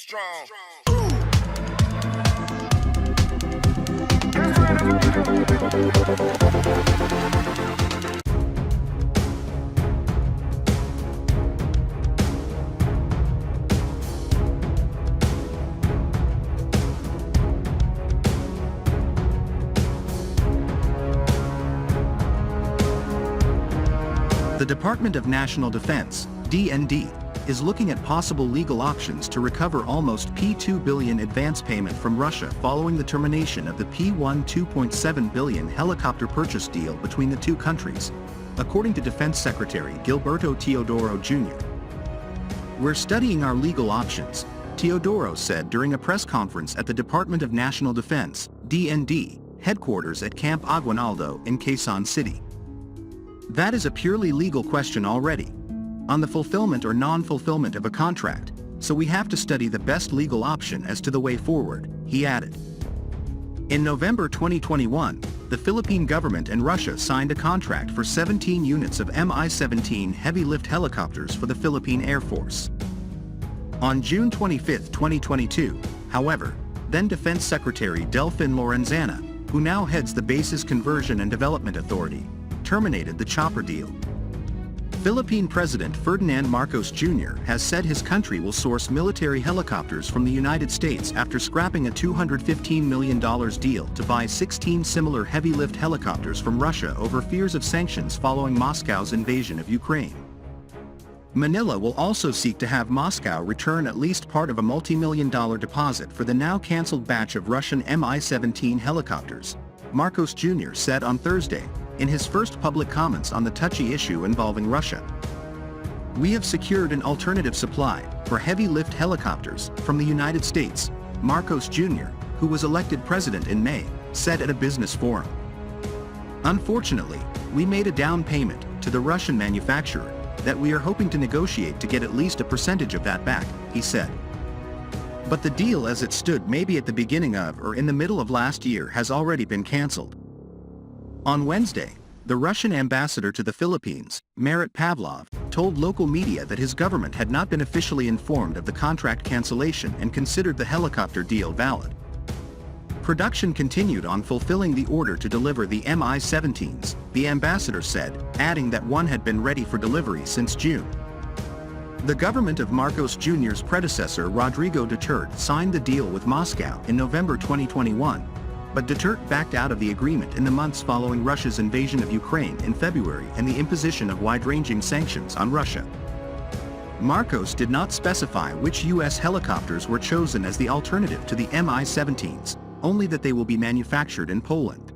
strong. The Department of National Defense, DND, is looking at possible legal options to recover almost P2 billion advance payment from Russia following the termination of the P1.2 billion helicopter purchase deal between the two countries, according to Defense Secretary Gilberto Teodoro Jr. "We're studying our legal options," Teodoro said during a press conference at the Department of National Defense, DND, headquarters at Camp Aguinaldo in Quezon City. "That is a purely legal question already, on the fulfillment or non-fulfillment of a contract, so we have to study the best legal option as to the way forward," he added. In November 2021, the Philippine government and Russia signed a contract for 17 units of Mi-17 heavy-lift helicopters for the Philippine Air Force. On June 25, 2022, however, then Defense Secretary Delfin Lorenzana, who now heads the base's Conversion and Development Authority, terminated the chopper deal. Philippine President Ferdinand Marcos Jr. has said his country will source military helicopters from the United States after scrapping a $215 million deal to buy 16 similar heavy-lift helicopters from Russia over fears of sanctions following Moscow's invasion of Ukraine. Manila will also seek to have Moscow return at least part of a multi-million-dollar deposit for the now-cancelled batch of Russian Mi-17 helicopters, Marcos Jr. said on Thursday, in his first public comments on the touchy issue involving Russia. "We have secured an alternative supply for heavy-lift helicopters from the United States," Marcos Jr., who was elected president in May, said at a business forum. "Unfortunately, we made a down payment to the Russian manufacturer that we are hoping to negotiate to get at least a percentage of that back," he said. "But the deal as it stood maybe at the beginning of or in the middle of last year has already been cancelled." On Wednesday, the Russian ambassador to the Philippines, Marat Pavlov, told local media that his government had not been officially informed of the contract cancellation and considered the helicopter deal valid. Production continued on fulfilling the order to deliver the Mi-17s, the ambassador said, adding that one had been ready for delivery since June. The government of Marcos Jr.'s predecessor Rodrigo Duterte signed the deal with Moscow in November 2021, but Duterte backed out of the agreement in the months following Russia's invasion of Ukraine in February and the imposition of wide-ranging sanctions on Russia. Marcos did not specify which U.S. helicopters were chosen as the alternative to the Mi-17s, only that they will be manufactured in Poland.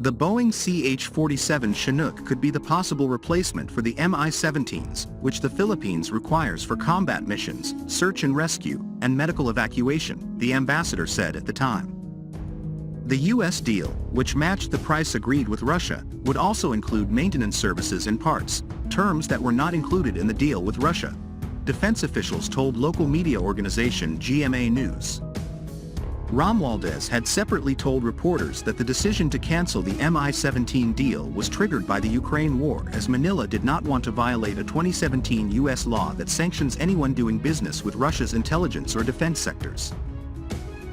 The Boeing CH-47 Chinook could be the possible replacement for the Mi-17s, which the Philippines requires for combat missions, search and rescue, and medical evacuation, the ambassador said at the time. The U.S. deal, which matched the price agreed with Russia, would also include maintenance services and parts, terms that were not included in the deal with Russia, defense officials told local media organization GMA News. Romualdez had separately told reporters that the decision to cancel the Mi-17 deal was triggered by the Ukraine war, as Manila did not want to violate a 2017 U.S. law that sanctions anyone doing business with Russia's intelligence or defense sectors.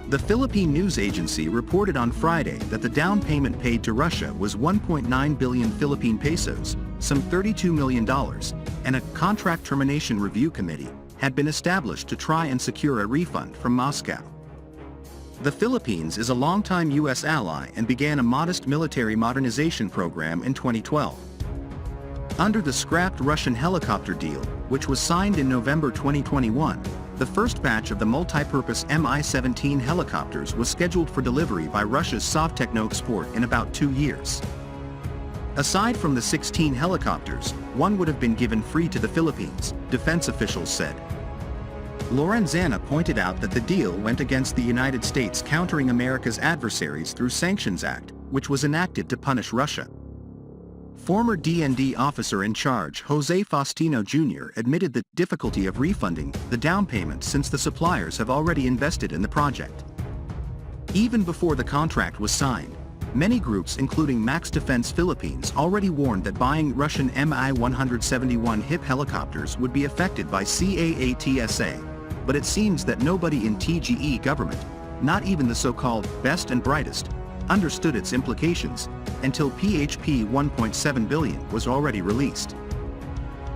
The Philippine news agency reported on Friday that the down payment paid to Russia was 1.9 billion Philippine pesos, some $32 million, and a contract termination review committee had been established to try and secure a refund from Moscow. The Philippines is a longtime U.S. ally and began a modest military modernization program in 2012. Under the scrapped Russian helicopter deal, which was signed in November 2021, the first batch of the multi-purpose Mi-17 helicopters was scheduled for delivery by Russia's Sovtechnoexport in about 2 years. Aside from the 16 helicopters, one would have been given free to the Philippines, defense officials said. Lorenzana pointed out that the deal went against the United States countering America's adversaries through Sanctions Act, which was enacted to punish Russia. Former DND officer in charge Jose Faustino Jr. admitted the difficulty of refunding the down payment since the suppliers have already invested in the project. Even before the contract was signed, many groups including Max Defense Philippines already warned that buying Russian Mi-171 HIP helicopters would be affected by CAATSA, but it seems that nobody in TGE government, not even the so-called best and brightest, understood its implications until PHP 1.7 billion was already released.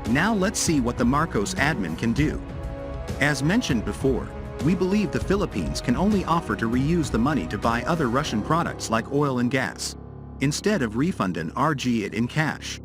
Now let's see what the Marcos admin can do. As mentioned before, we believe the Philippines can only offer to reuse the money to buy other Russian products like oil and gas, instead of refund and RG it in cash.